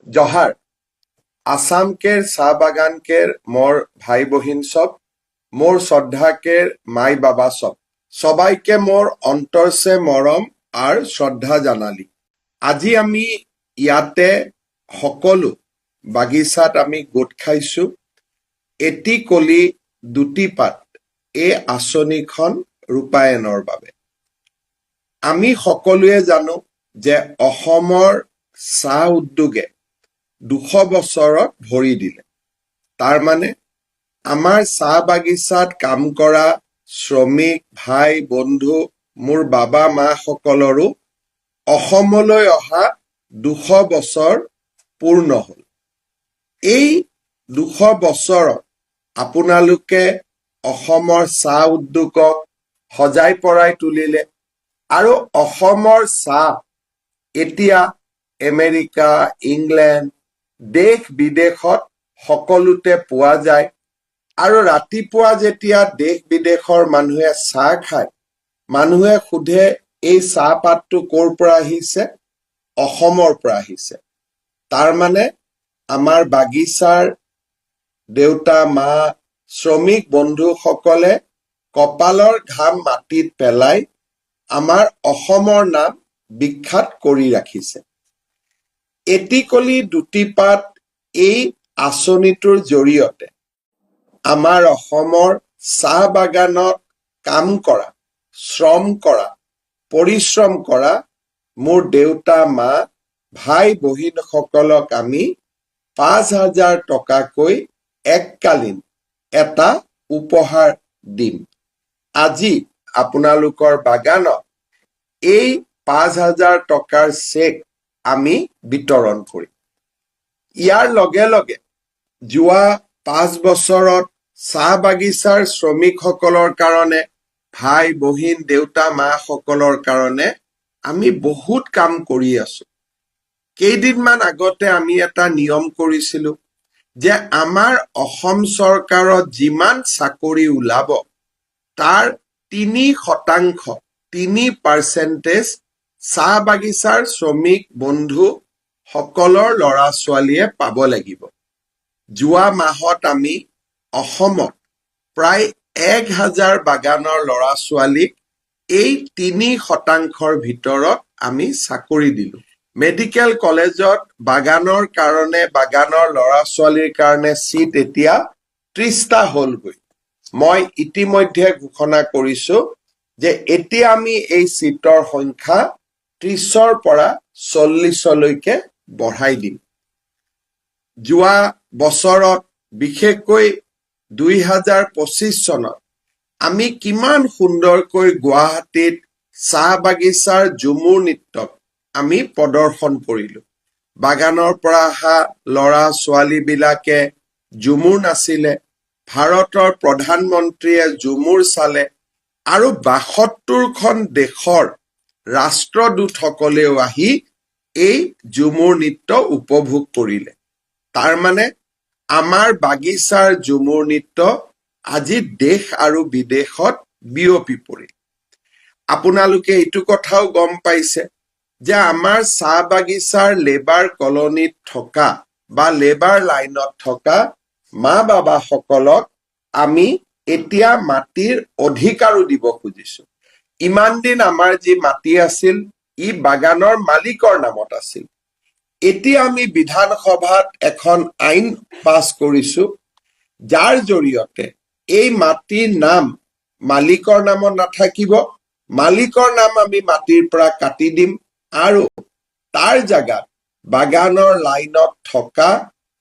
জহাৰ আসামকেৰ চাহ বাগানকেৰ মোৰ ভাই বহিন সব, মোৰ শ্ৰদ্ধাকেৰ মাই বাবা সব, সবাইকে মোৰ অন্তৰসে মৰম আর শ্রদ্ধা জানালি। আজি আমি ইয়াতে সকলো বাগিচাত আমি গোট খাইছো এটি কলি দুটি পাত এই আঁচনিখন ৰূপায়ণৰ বাবে। আমি সকলোৱে জানো যে অসমৰ চাহ উদ্যোগে 200 বছৰত ভৰি দিলে। তাৰ মানে আমাৰ চাহ বাগিচাত কাম কৰা শ্ৰমিক ভাই বন্ধু মোৰ বাবা মা সকলৰো অসমলৈ অহা 200 বছৰ পূৰ্ণ হ'ল। এই 200 বছৰত আপোনালোকে অসমৰ চাহ উদ্যোগক সজাই পৰাই তুলিলে আৰু অসমৰ চাহ এতিয়া আমেৰিকা ইংলেণ্ড দেশ বিদেশত সকলোতে পোৱা যায় আৰু ৰাতিপুৱা যেতিয়া দেশ বিদেশৰ মানুহে চাহ খায় মানুহে সোধে এই চাহপাতটো ক'ৰ পৰা আহিছে, অসমৰ পৰা আহিছে। তাৰ মানে আমাৰ বাগিচাৰ দেউতা মা শ্ৰমিক বন্ধুসকলে কপালৰ ঘাম মাটিত পেলাই আমাৰ অসমৰ নাম বিখ্যাত কৰি ৰাখিছে। এটি কলি দুটি পাত এই আঁচনিটোৰ জৰিয়তে আমাৰ অসমৰ চাহ বাগানত কাম কৰা শ্ৰম কৰা পৰিশ্ৰম কৰা মোৰ দেউতা মা ভাই বহিনসকলক আমি 5,000 টকাকৈ এককালীন এটা উপহাৰ দিম। আজি আপোনালোকৰ বাগানত এই 5,000 টকাৰ চেক আমি বিতৰণ কৰিম। ইয়াৰ লগে লগে যোৱা 5 বছৰত চাহ বাগিচাৰ শ্ৰমিকসকলৰ কাৰণে ভাই বহিন দেউতা মা সকলৰ কাৰণে আমি বহুত কাম কৰি আছো। কেইদিনমান আগতে আমি এটা নিয়ম কৰিছিলো যে আমাৰ অসম চৰকাৰত যিমান চাকৰি ওলাব তাৰ 3% চাহ বাগিচাৰ শ্ৰমিক বন্ধু সকলৰ ল'ৰা ছোৱালীয়ে পাব লাগিব। যোৱা মাহত আমি অসমত প্ৰায় 1,000 বাগানৰ ল'ৰা ছোৱালীক এই 3%ৰ ভিতৰত আমি চাকৰি দিলো। মেডিকেল কলেজত বাগানৰ কাৰণে বাগানৰ ল'ৰা ছোৱালীৰ কাৰণে চিট এতিয়া 30টা হ'লগৈ। মই ইতিমধ্যে ঘোষণা কৰিছো যে এতিয়া আমি এই চিটৰ সংখ্যা 30ৰ পৰা 40লৈকে বঢ়াই দিম। যোৱা বছৰত বিশেষকৈ 2025 চনত আমি কিমান সুন্দৰকৈ গুৱাহাটীত চাহ বাগিচাৰ ঝুমুৰ নৃত্যক আমি প্ৰদৰ্শন কৰিলো। বাগানৰ পৰা অহা ল'ৰা ছোৱালীবিলাকে ঝুমুৰ নাচিলে, ভাৰতৰ প্ৰধানমন্ত্ৰীয়ে ঝুমুৰ চালে আৰু 72খন দেশৰ ৰাষ্ট্ৰদূতসকলেও আহি এই ঝুমুৰ নৃত্য উপভোগ কৰিলে। তাৰ মানে আমাৰ বাগিচাৰ ঝুমুৰ নৃত্য আজি দেশ আৰু বিদেশত বিয়পি পৰিল। আপোনালোকে এইটো কথাও গম পাইছে যে আমাৰ চাহ বাগিচাৰ লেবাৰ কলনীত থকা বা লেবাৰ লাইনত থকা মা বাবা সকলক আমি এতিয়া মাটিৰ অধিকাৰো দিব খুজিছো। ইমান দিন আমাৰ যি মাটি আছিল ই বাগানৰ মালিকৰ নামত আছিল। এতিয়া আমি বিধানসভাত এখন আইন পাছ কৰিছো যাৰ জৰিয়তে এই মাটিৰ নাম মালিকৰ নামত নাথাকিব, মালিকৰ নাম আমি মাটিৰ পৰা কাটি দিম আৰু তাৰ জাগাত বাগানৰ লাইনত থকা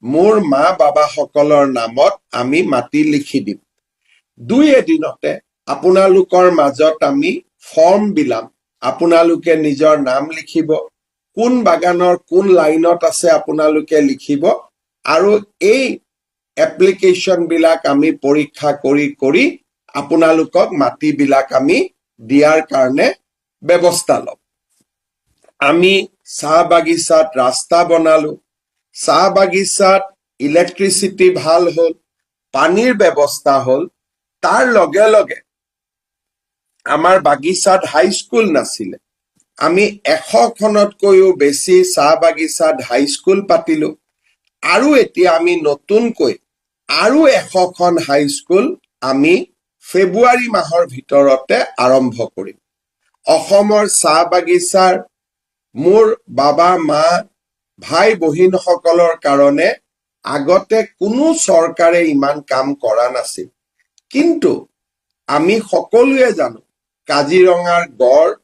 মোৰ মা বাবা সকলৰ নামত আমি মাটি লিখি দিম। 2 এদিনতে আপোনালোকৰ মাজত আমি ফৰ্ম বিলাম, আপোনালোকে নিজৰ নাম লিখিব, কোন বাগানৰ কোন লাইনত আছে আপোনালোকে লিখিব আৰু এই এপ্লিকেশ্যন বিলাক আমি পৰীক্ষা কৰি আপোনালোকক মাটি বিলাক আমি দিয়াৰ কাৰণে ব্যৱস্থা ল'ম। আমি চাহ বাগিচাত ৰাস্তা বনালো, চাহ বাগিচাত ইলেক্ট্ৰিচিটি ভাল হ'ল, পানীৰ ব্যৱস্থা হ'ল। তাৰ লগে লগে আমাৰ বাগিচাত হাইস্কুল নাছিলে, আমি 100খনতকৈও বেছি চাহ বাগিচাত হাইস্কুল পাতিলো আৰু এতিয়া আমি নতুনকৈ আৰু 100খন হাইস্কুল আমি ফেব্ৰুৱাৰী মাহৰ ভিতৰতে আৰম্ভ কৰিম। অসমৰ চাহ বাগিচাৰ মোৰ বাবা মা ভাই বহিনসকলৰ কাৰণে আগতে কোনো চৰকাৰে ইমান কাম কৰা নাছিল, কিন্তু আমি সকলোৱে জানো কাজিৰঙাৰ গড়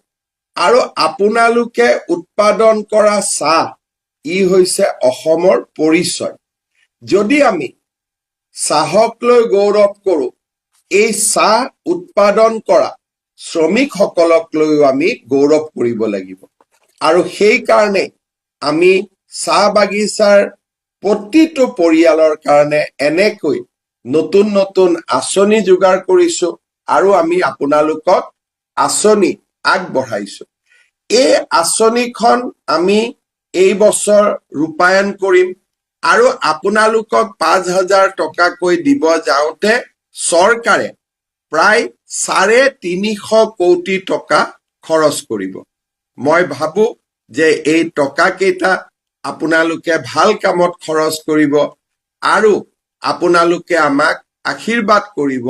আৰু আপোনালোকে উৎপাদন কৰা চাহ ই হৈছে অসমৰ পৰিচয়। যদি আমি চাহক লৈ গৌৰৱ কৰোঁ, এই চাহ উৎপাদন কৰা শ্ৰমিকসকলক লৈও আমি গৌৰৱ কৰিব লাগিব। আৰু সেইকাৰণে আমি চাহ বাগিচাৰ প্ৰতিটো পৰিয়ালৰ কাৰণে এনেকৈ নতুন নতুন আঁচনি যোগাৰ কৰিছো আৰু আমি আপোনালোকক আঁচনি আগবঢ়াইছো। এই আঁচনিখন আমি এই বছৰ ৰূপায়ণ কৰিম আৰু আপোনালোকক 5,000 টকাকৈ দিব যাওঁতে চৰকাৰে প্ৰায় 350 কোটি টকা খৰচ কৰিব। মই ভাবো যে এই টকাকেইটা আপোনালোকে ভাল কামত খৰচ কৰিব আৰু আপোনালোকে আমাক আশীৰ্বাদ কৰিব,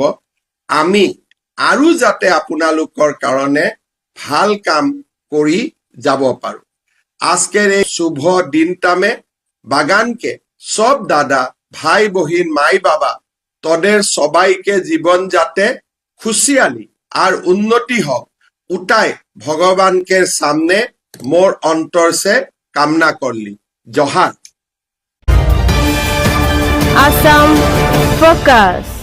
আমি আৰু যাতে আপোনালোকৰ কাৰণে ভাল কাম কৰি যাব পাৰো। আজকের এই শুভ দিনটা में বাগান के सब दादा भाई बहिन माई बाबा तদের সবাইকে জীবন যাতে খুশিয়ালি আর উন্নতি হোক উঠাই ভগবানকে সামনে मोर अंतर से कामना करली। जोहार। Assam Focus।